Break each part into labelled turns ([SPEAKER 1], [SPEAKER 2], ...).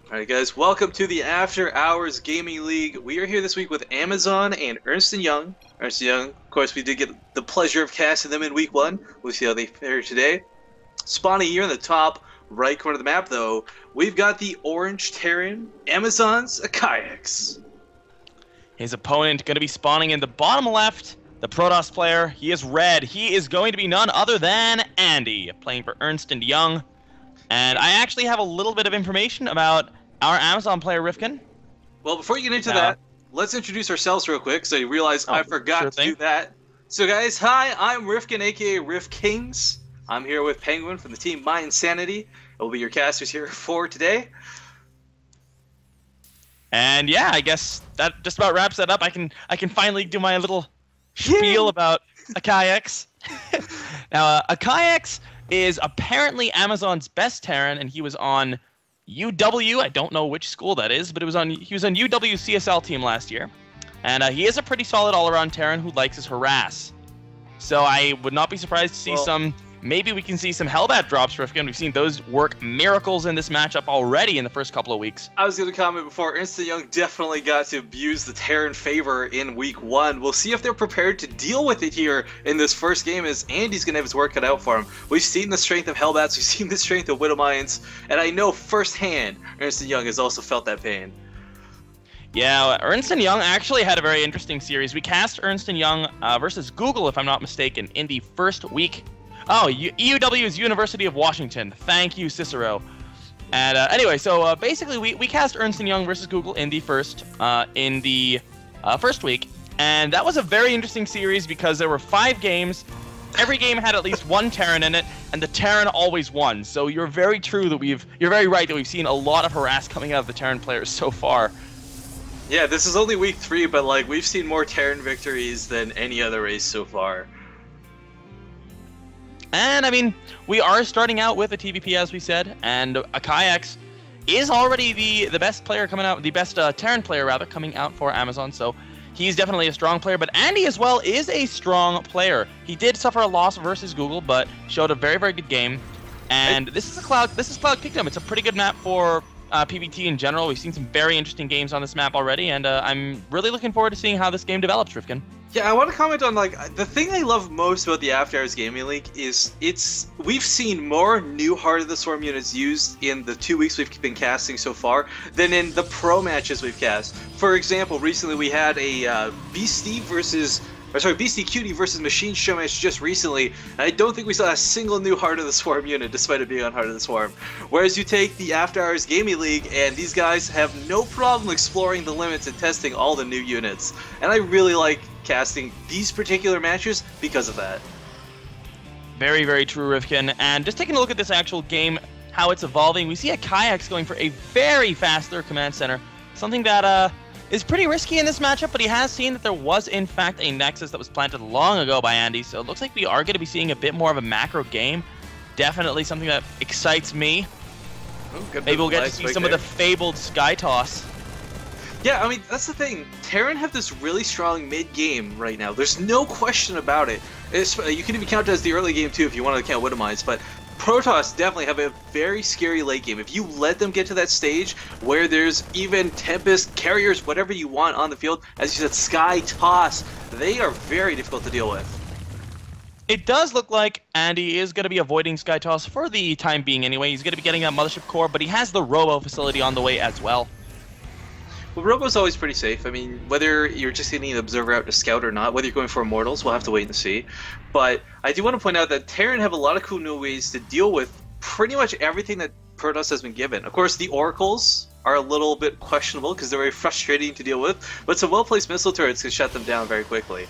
[SPEAKER 1] Alright guys, welcome to the After Hours Gaming League. We are here this week with Amazon and Ernst & Young. Ernst & Young, of course, we did get the pleasure of casting them in week 1. We'll see how they fare today. Spawning here in the top right corner of the map, though, we've got the Orange Terran, Amazon's Kayaks.
[SPEAKER 2] His opponent going to be spawning in the bottom left, the Protoss player. He is red. He is going to be none other than Andy, playing for Ernst & Young. And I actually have a little bit of information about our Amazon player, Rifking.
[SPEAKER 1] Well, before you get into that, let's introduce ourselves real quick, so you realize I forgot to do that. So guys, hi, I'm Rifking, aka Rif Kings. I'm here with PengWin from the team My Insanity. We'll be your casters here for today.
[SPEAKER 2] And yeah, I guess that just about wraps that up. I can finally do my little spiel about Kayaks. Now, Kayaks is apparently Amazon's best Terran, and he was on UW. I don't know which school that is, but he was on UW CSL team last year. And he is a pretty solid all-around Terran who likes his harass. So I would not be surprised to see maybe we can see some Hellbat drops, Rifkin. We've seen those work miracles in this matchup already in the first couple of weeks.
[SPEAKER 1] I was going to comment before, Ernst & Young definitely got to abuse the Terran favor in week 1. We'll see if they're prepared to deal with it here in this first game, as Andy's going to have his work cut out for him. We've seen the strength of Hellbats, we've seen the strength of Widowmines, and I know firsthand Ernst & Young has also felt that pain.
[SPEAKER 2] Yeah, Ernst & Young actually had a very interesting series. We cast Ernst & Young versus Google, if I'm not mistaken, in the first week. Oh, EUW is University of Washington. Thank you, Cicero. And anyway, so basically we cast Ernst & Young versus Google in the first week, and that was a very interesting series because there were 5 games. Every game had at least one Terran in it, and the Terran always won. So you're very right that we've seen a lot of harass coming out of the Terran players so far.
[SPEAKER 1] Yeah, this is only week 3, but like we've seen more Terran victories than any other race so far.
[SPEAKER 2] And I mean, we are starting out with a TVP, as we said, and Kayaks is already the best player coming out, the best Terran player rather coming out for Amazon. So he's definitely a strong player. But Andy as well is a strong player. He did suffer a loss versus Google, but showed a very, very good game. And this is Cloud Kingdom. It's a pretty good map for PvT in general. We've seen some very interesting games on this map already, and I'm really looking forward to seeing how this game develops, Rifkin.
[SPEAKER 1] Yeah, I want to comment on, like, the thing I love most about the After Hours Gaming League is we've seen more new Heart of the Swarm units used in the 2 weeks we've been casting so far than in the pro matches we've cast. For example, recently we had a Beastie Cutie versus Machine Show match just recently, and I don't think we saw a single new Heart of the Swarm unit despite it being on Heart of the Swarm. Whereas you take the After Hours Gaming League, and these guys have no problem exploring the limits and testing all the new units. And I really like casting these particular matches because of that.
[SPEAKER 2] Very, very true, Rifkin. And just taking a look at this actual game, how it's evolving, we see a Kayaks going for a very fast third command center, something that is pretty risky in this matchup, but he has seen that there was, in fact, a Nexus that was planted long ago by Andy, so it looks like we are going to be seeing a bit more of a macro game. Definitely something that excites me. Maybe we'll get to see some of the fabled Sky Toss.
[SPEAKER 1] Yeah, I mean, that's the thing. Terran have this really strong mid-game right now. There's no question about it. You can even count it as the early game, too, if you want to count Widowmines, but Protoss definitely have a very scary late game. If you let them get to that stage where there's even Tempest, Carriers, whatever you want on the field, as you said, Sky Toss, they are very difficult to deal with.
[SPEAKER 2] It does look like Andy is going to be avoiding Sky Toss for the time being anyway. He's going to be getting that Mothership Core, but he has the Robo facility on the way as well.
[SPEAKER 1] Well, Robo's always pretty safe. I mean, whether you're just getting an Observer out to scout or not, whether you're going for Immortals, we'll have to wait and see. But I do want to point out that Terran have a lot of cool new ways to deal with pretty much everything that Protoss has been given. Of course, the Oracles are a little bit questionable because they're very frustrating to deal with, but some well-placed missile turrets can shut them down very quickly.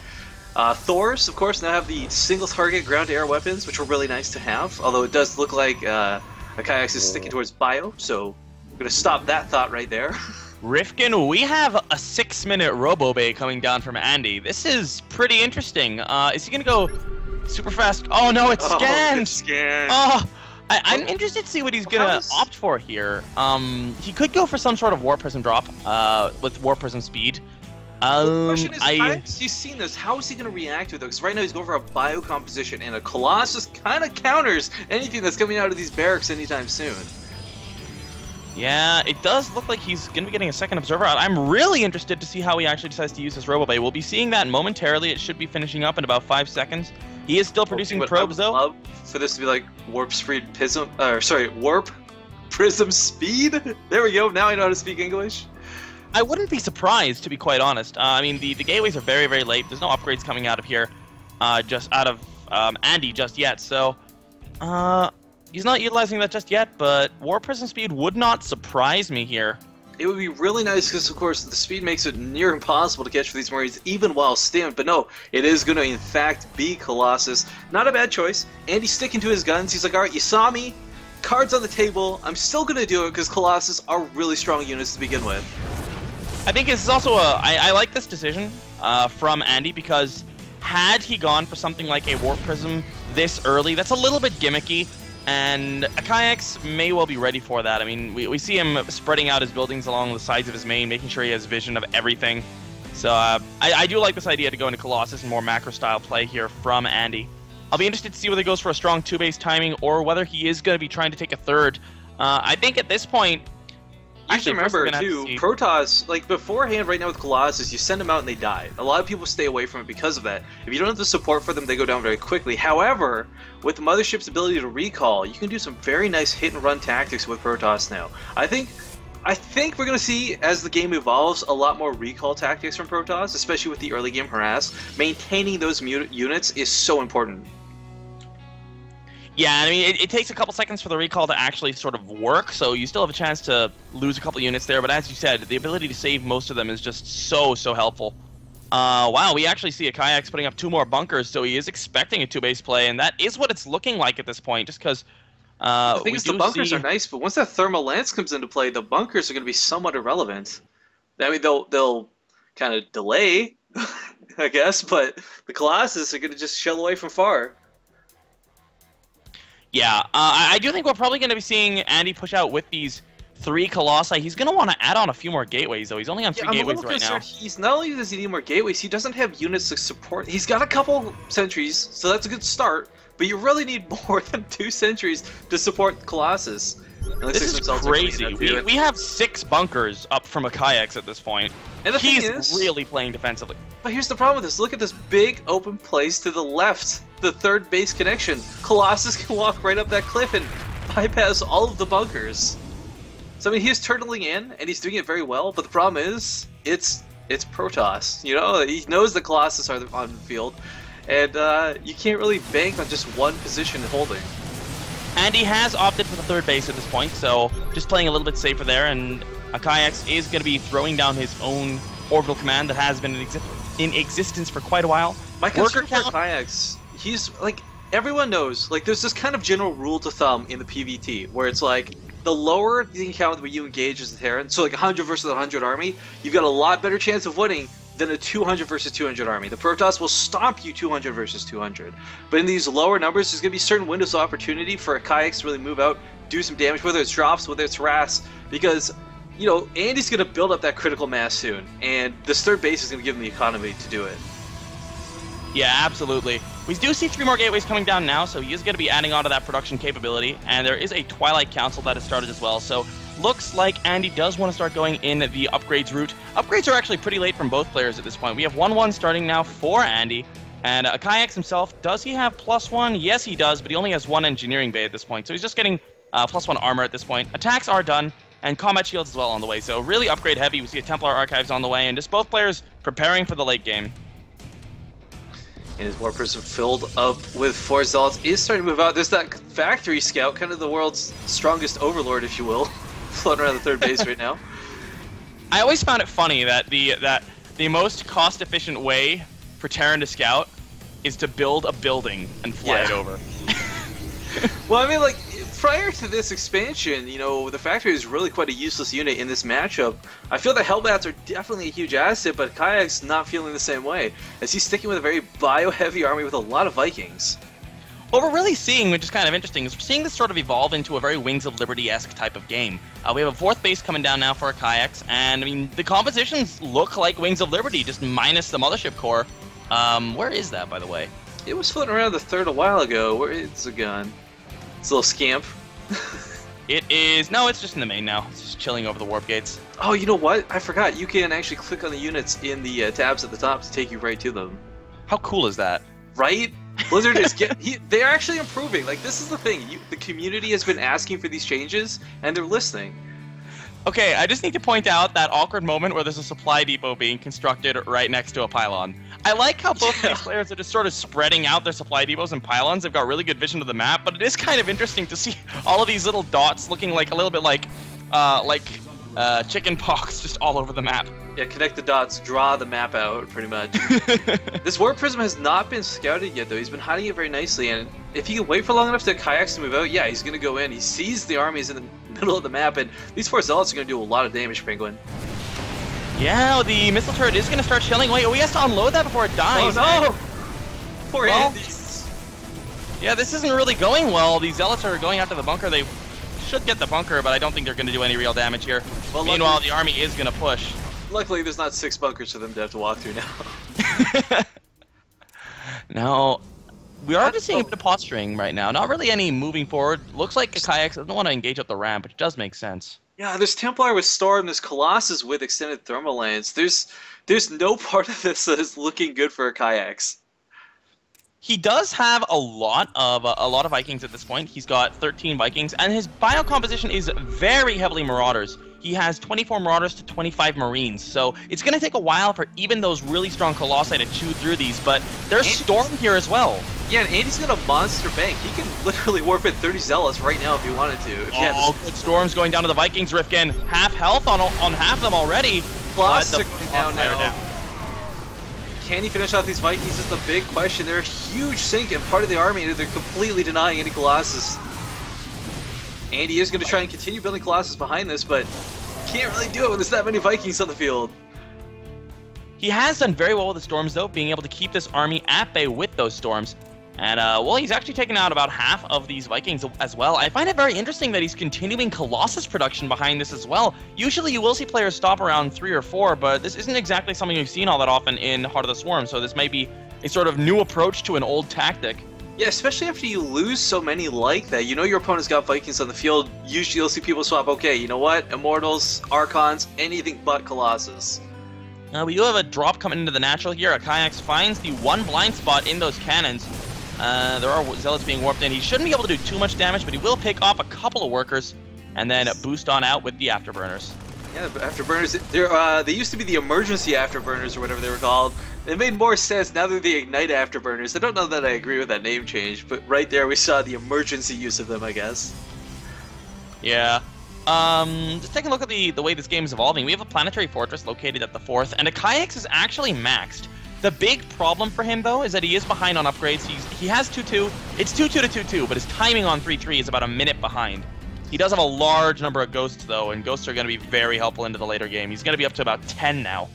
[SPEAKER 1] Thors, of course, now have the single-target ground-to-air weapons, which are really nice to have, although it does look like Kayaks is sticking towards Bio, so I'm going to stop that thought right there.
[SPEAKER 2] Rifkin, we have a 6-minute Robo Bay coming down from Andy. This is pretty interesting. Is he going to go super fast? Oh no, it's scanned!
[SPEAKER 1] It's scanned.
[SPEAKER 2] Oh, I'm interested to see what he's going to opt for here. He could go for some sort of War Prism drop with War Prism speed.
[SPEAKER 1] The question is, how has he seen this? How is he going to react to it, though? Because right now he's going for a bio composition, and a Colossus kind of counters anything that's coming out of these barracks anytime soon.
[SPEAKER 2] Yeah, it does look like he's going to be getting a second observer out. I'm really interested to see how he actually decides to use this Robo-Bay. We'll be seeing that momentarily. It should be finishing up in about 5 seconds. He is still producing probes, though.
[SPEAKER 1] I would love for this to be like warp speed prism, warp prism speed. There we go. Now I know how to speak English.
[SPEAKER 2] I wouldn't be surprised, to be quite honest. I mean, the gateways are very, very late. There's no upgrades coming out of here, just out of Andy just yet. So, he's not utilizing that just yet, but warp prism speed would not surprise me here.
[SPEAKER 1] It would be really nice because, of course, the speed makes it near impossible to catch for these Marines, even while stimmed. But no, it is going to, in fact, be Colossus. Not a bad choice. Andy's sticking to his guns. He's like, all right, you saw me. Cards on the table. I'm still going to do it because Colossus are really strong units to begin with.
[SPEAKER 2] I think this is also I like this decision from Andy because had he gone for something like a warp prism this early, that's a little bit gimmicky. And Akax may well be ready for that. I mean, we see him spreading out his buildings along the sides of his main, making sure he has vision of everything. So I do like this idea to go into Colossus and more macro-style play here from Andy. I'll be interested to see whether he goes for a strong 2-base timing or whether he is going to be trying to take a third. I think at this point...
[SPEAKER 1] Actually, remember, too, Protoss, like, beforehand, right now with Colossus, you send them out and they die. A lot of people stay away from it because of that. If you don't have the support for them, they go down very quickly. However, with the Mothership's ability to recall, you can do some very nice hit-and-run tactics with Protoss now. I think we're going to see, as the game evolves, a lot more recall tactics from Protoss, especially with the early game harass. Maintaining those units is so important.
[SPEAKER 2] Yeah, I mean, it takes a couple seconds for the recall to actually sort of work, so you still have a chance to lose a couple units there, but as you said, the ability to save most of them is just so helpful. Wow, we actually see Akax putting up 2 more bunkers, so he is expecting a 2-base play, and that is what it's looking like at this point, just because
[SPEAKER 1] the thing is, the bunkers are nice, but once that thermal lance comes into play, the bunkers are going to be somewhat irrelevant. I mean, they'll kind of delay, I guess, but the Colossus are going to just shell away from far.
[SPEAKER 2] Yeah, I do think we're probably going to be seeing Andy push out with these 3 Colossi. He's going to want to add on a few more gateways, though. He's only on 3 gateways right now.
[SPEAKER 1] He's not only does he need more gateways, he doesn't have units to support. He's got a couple sentries, so that's a good start. But you really need more than 2 sentries to support Colossus.
[SPEAKER 2] This is crazy. We have 6 bunkers up from Akax at this point.
[SPEAKER 1] And the
[SPEAKER 2] He's
[SPEAKER 1] thing is,
[SPEAKER 2] really playing defensively.
[SPEAKER 1] But here's the problem with this. Look at this big open place to the left. The 3rd base connection. Colossus can walk right up that cliff and bypass all of the bunkers. So I mean, he's turtling in, and he's doing it very well, but the problem is, it's Protoss. You know, he knows the Colossus are on the field, and you can't really bank on just one position holding.
[SPEAKER 2] And he has opted for the 3rd base at this point, so just playing a little bit safer there, and Akax is going to be throwing down his own orbital command that has been in existence for quite a while.
[SPEAKER 1] My concern for Akax, he's, like, everyone knows, like, there's this kind of general rule to thumb in the PvT, where it's like, the lower the encounter where you engage as the Terran, so like 100 versus 100 army, you've got a lot better chance of winning than a 200 versus 200 army. The Protoss will stomp you 200 versus 200. But in these lower numbers, there's going to be certain windows of opportunity for Akax to really move out, do some damage, whether it's drops, whether it's harass, because, you know, Andy's going to build up that critical mass soon, and this 3rd base is going to give him the economy to do it.
[SPEAKER 2] Yeah, absolutely. We do see 3 more gateways coming down now, so he is going to be adding on to that production capability, and there is a Twilight Council that has started as well, so looks like Andy does want to start going in the upgrades route. Upgrades are actually pretty late from both players at this point. We have 1-1 starting now for Andy, and Akax himself, does he have +1? Yes, he does, but he only has 1 engineering bay at this point, so he's just getting +1 armor at this point. Attacks are done, and combat shields as well on the way, so really upgrade heavy. We see a Templar Archives on the way, and just both players preparing for the late game.
[SPEAKER 1] And his Warp Prism filled up with 4 Zealots is starting to move out. There's that Factory Scout, kind of the world's strongest overlord, if you will, floating around the 3rd base right now.
[SPEAKER 2] I always found it funny that the most cost-efficient way for Terran to scout is to build a building and fly it over.
[SPEAKER 1] Well, I mean, like, prior to this expansion, you know, the Factory is really quite a useless unit in this matchup. I feel that Hellbats are definitely a huge asset, but Kayak's not feeling the same way, as he's sticking with a very bio-heavy army with a lot of Vikings.
[SPEAKER 2] What we're really seeing, which is kind of interesting, is we're seeing this sort of evolve into a very Wings of Liberty-esque type of game. We have a 4th base coming down now for our kayaks, and I mean, the compositions look like Wings of Liberty, just minus the Mothership Core. Where is that, by the way?
[SPEAKER 1] It was floating around the 3rd a while ago. Where is the gun? It's a little scamp.
[SPEAKER 2] It is... No, it's just in the main now. It's just chilling over the warp gates.
[SPEAKER 1] Oh, you know what? I forgot. You can actually click on the units in the tabs at the top to take you right to them.
[SPEAKER 2] How cool is that?
[SPEAKER 1] Right? Blizzard is they're actually improving. Like, this is the thing. The community has been asking for these changes, and they're listening.
[SPEAKER 2] Okay, I just need to point out that awkward moment where there's a supply depot being constructed right next to a pylon. I like how both of these players are just sort of spreading out their supply depots and pylons. They've got really good vision of the map, but it is kind of interesting to see all of these little dots looking like a little bit like chicken pox just all over the map.
[SPEAKER 1] Yeah, connect the dots, draw the map out, pretty much. This warp prism has not been scouted yet, though. He's been hiding it very nicely, and if he can wait for long enough to kayaks to move out, yeah, he's going to go in. He sees the armies in the middle of the map, and these 4 zealots are going to do a lot of damage, PengWin.
[SPEAKER 2] Yeah, the missile turret is going to start shelling. Wait, we have to unload that before it dies.
[SPEAKER 1] Oh, no! Poor
[SPEAKER 2] well,
[SPEAKER 1] Andy.
[SPEAKER 2] Yeah, this isn't really going well. These zealots are going out to the bunker. They should get the bunker, but I don't think they're going to do any real damage here. Well, meanwhile, the army is going to push.
[SPEAKER 1] Luckily, there's not 6 bunkers for them to have to walk through now.
[SPEAKER 2] Now, we are just seeing a bit of posturing right now. Not really any moving forward. Looks like Kayaks doesn't want to engage up the ramp, which does make sense.
[SPEAKER 1] Yeah, there's Templar with Storm, there's Colossus with extended thermal lance. There's no part of this that is looking good for Kayaks.
[SPEAKER 2] He does have a lot of Vikings at this point. He's got 13 Vikings, and his bio composition is very heavily Marauders. He has 24 Marauders to 25 Marines, so it's going to take a while for even those really strong Colossi to chew through these, but there's Storm here as well. Yeah, and Andy's got a monster bank. He can literally warp in 30 Zealots right now if he wanted to. Good Storm's going down to the Vikings, Rifkin. Half health on half of them already.
[SPEAKER 1] Plus, they're going down now. Can he finish off these Vikings is the big question. They're a huge sink and part of the army, and they're completely denying any Colossus. Andy is going to try and continue building Colossus behind this, but can't really do it when there's that many Vikings on the field. He has done very well with the Storms, though, being able to keep this army at bay with those Storms. And, well, he's actually taken out about half of these Vikings as well. I find it very interesting that he's continuing Colossus production behind this as well. Usually you will see players stop around 3 or 4, but this isn't exactly something we've seen all that often in Heart of the Swarm, so this may be a sort of new approach to an old tactic. Yeah, especially after you lose so many like that. You know your opponent's got Vikings on the field. Usually you'll see people swap, okay, you know what? Immortals, Archons, anything but Colossus. We do have a drop coming into the natural here. Kayaks finds the one blind spot in those cannons. There are Zealots being warped in. He shouldn't be able to do too much damage, but he will pick off a couple of workers and then boost on out with the Afterburners. Yeah, the Afterburners, they used to be the emergency Afterburners or whatever they were called. It made more sense. Now they're the Ignite Afterburners. I don't know that I agree with that name change, but right there we saw the emergency use of them, I guess. Yeah. Just taking a look at the way this game is evolving. We have a planetary fortress located at the 4th, and a Kayaks is actually maxed. The big problem for him, though, is that he is behind on upgrades. He has 2-2. It's 2-2 to 2-2, but his timing on 3-3 is about a minute behind. He does have a large number of Ghosts, though, and Ghosts are going to be very helpful into the later game. He's going to be up to about 10 now.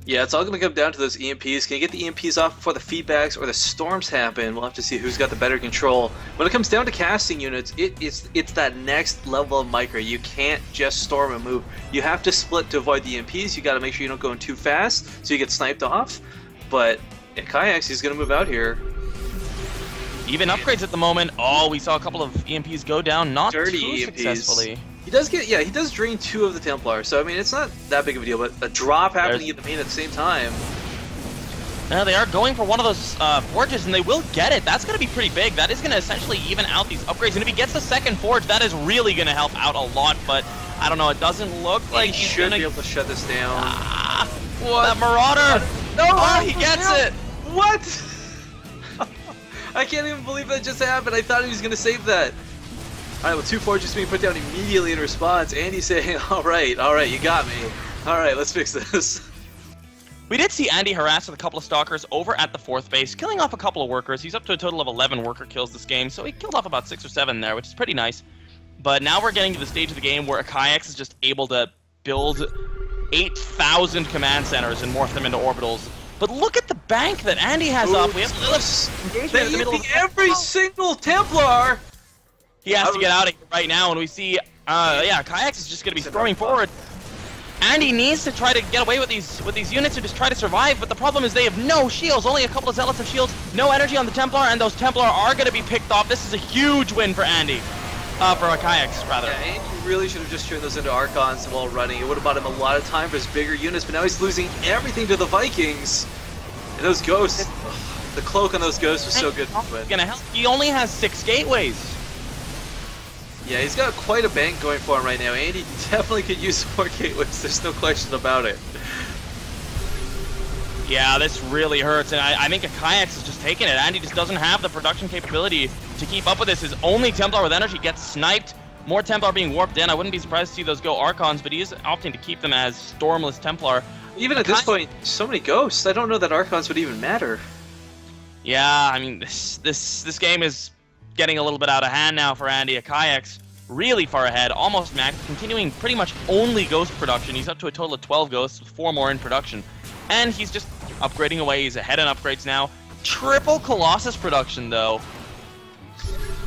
[SPEAKER 1] Yeah, it's all going to come down to those EMPs. Can you get the EMPs off before the feedbacks or the storms happen? We'll have to see who's got the better control. When it comes down to casting units, it's that next level of micro. You can't just storm and move. You have to split to avoid the EMPs. You got to make sure you don't go in too fast so you get sniped off. But in Kayaks, he's going to move out here. Even upgrades at the moment. Oh, we saw a couple of EMPs go down, not dirty too EMPs. Successfully. He does get, yeah, he does drain 2 of the Templar, so I mean, it's not that big of a deal, but a drop happening in the main at the same time. Now they are going for one of those forges, and they will get it. That's going to be pretty big. That is going to essentially even out these upgrades, and if he gets the second forge, that is really going to help out a lot, but I don't know, it doesn't look like he's should be able to shut this down. What? That Marauder! No! Oh, he gets it! What? I can't even believe that just happened. I thought he was going to save that. Alright, well, 2 forges being put down immediately in response. Andy's saying, alright, you got me. Alright, let's fix this. We did see Andy harass with a couple of stalkers over at the 4th base, killing off a couple of workers. He's up to a total of 11 worker kills this game, so he killed off about 6 or 7 there, which is pretty nice. But now we're getting to the stage of the game where a Kayaks is just able to build 8,000 command centers and morph them into orbitals. But look at the bank that Andy has up. We have engagement in the middle of every single Templar! He has to get out of here right now, and we see, yeah, Kayaks is just going to be storming forward. Andy needs to try to get away with these units and just try to survive, but the problem is they have no shields, only a couple of Zealots have shields, no energy on the Templar, and those Templar are going to be picked off. This is a huge win for Andy.
[SPEAKER 2] For a kayaks, rather.
[SPEAKER 1] Yeah, and he really should have just turned those into Archons while running. It would have bought him a lot of time for his bigger units, but now he's losing everything to the Vikings. And those ghosts, the cloak on those ghosts was so good.
[SPEAKER 2] Gonna help. He only has 6 gateways.
[SPEAKER 1] Yeah, he's got quite a bank going for him right now, and he definitely could use some more gateways. There's no question about it.
[SPEAKER 2] Yeah, this really hurts, and I think a kayaks is just taking it. Andy just doesn't have the production capability to keep up with this. His only Templar with energy gets sniped. More Templar being warped in. I wouldn't be surprised to see those go Archons, but he is opting to keep them as Stormless Templar.
[SPEAKER 1] Even at this point, so many ghosts. I don't know that Archons would even matter.
[SPEAKER 2] Yeah, I mean, this game is getting a little bit out of hand now for Andy. A kayaks really far ahead, almost max, continuing pretty much only ghost production. He's up to a total of 12 ghosts, with 4 more in production. And he's just upgrading away. He's ahead in upgrades now. Triple Colossus production, though.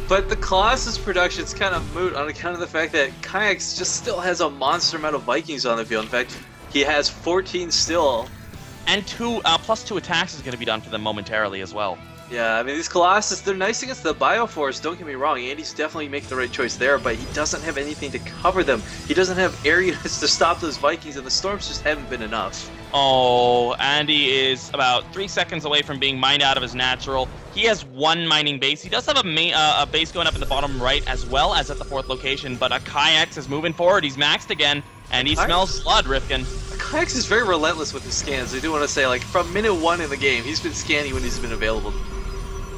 [SPEAKER 1] But the Colossus production is kind of moot on account of the fact that Kayaks just still has a monster amount of Vikings on the field. In fact, he has 14 still.
[SPEAKER 2] And plus 2 attacks is going to be done for them momentarily as well.
[SPEAKER 1] Yeah, I mean, these Colossus, they're nice against the Bioforce, don't get me wrong. Andy's definitely making the right choice there, but he doesn't have anything to cover them. He doesn't have areas to stop those Vikings, and the Storms just haven't been enough.
[SPEAKER 2] Oh, Andy is about 3 seconds away from being mined out of his natural. He has 1 mining base. He does have a base going up in the bottom right as well as at the 4th location, but a kayaks is moving forward. He's maxed again, and he smells blood, Rifkin.
[SPEAKER 1] Kayaks is very relentless with his scans. I do want to say, like, from minute 1 in the game, he's been scanning when he's been available.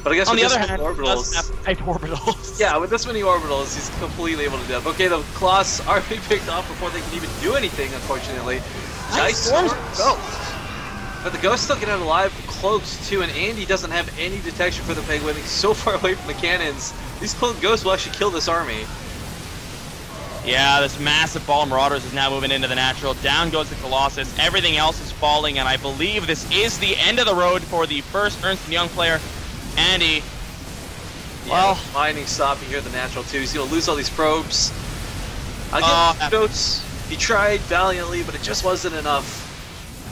[SPEAKER 1] But I guess
[SPEAKER 2] on
[SPEAKER 1] with
[SPEAKER 2] the other
[SPEAKER 1] this
[SPEAKER 2] hand,
[SPEAKER 1] orbitals,
[SPEAKER 2] he does have type orbitals.
[SPEAKER 1] Yeah, with this many orbitals, he's completely able to do that. Okay, the Colossus are being picked off before they can even do anything, unfortunately. Nice storms. But the ghosts still get out alive, cloaked too, and Andy doesn't have any detection for the PengWin. He's so far away from the cannons. These cloaked ghosts will actually kill this army.
[SPEAKER 2] Yeah, this massive ball of Marauders is now moving into the natural. Down goes the Colossus. Everything else is falling, and I believe this is the end of the road for the first Ernst & Young player, Andy.
[SPEAKER 1] Yeah,
[SPEAKER 2] well,
[SPEAKER 1] mining stopping here at the natural too. He's gonna lose all these probes. Again, notes. He tried valiantly, but it just wasn't enough.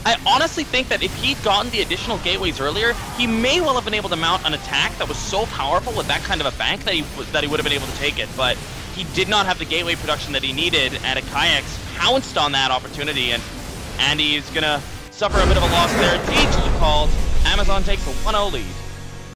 [SPEAKER 2] I honestly think that if he'd gotten the additional gateways earlier, he may well have been able to mount an attack that was so powerful with that kind of a bank that he would have been able to take it. But he did not have the gateway production that he needed, and a kayaks pounced on that opportunity, and Andy is gonna suffer a bit of a loss there. TG called. Amazon takes a 1-0 lead.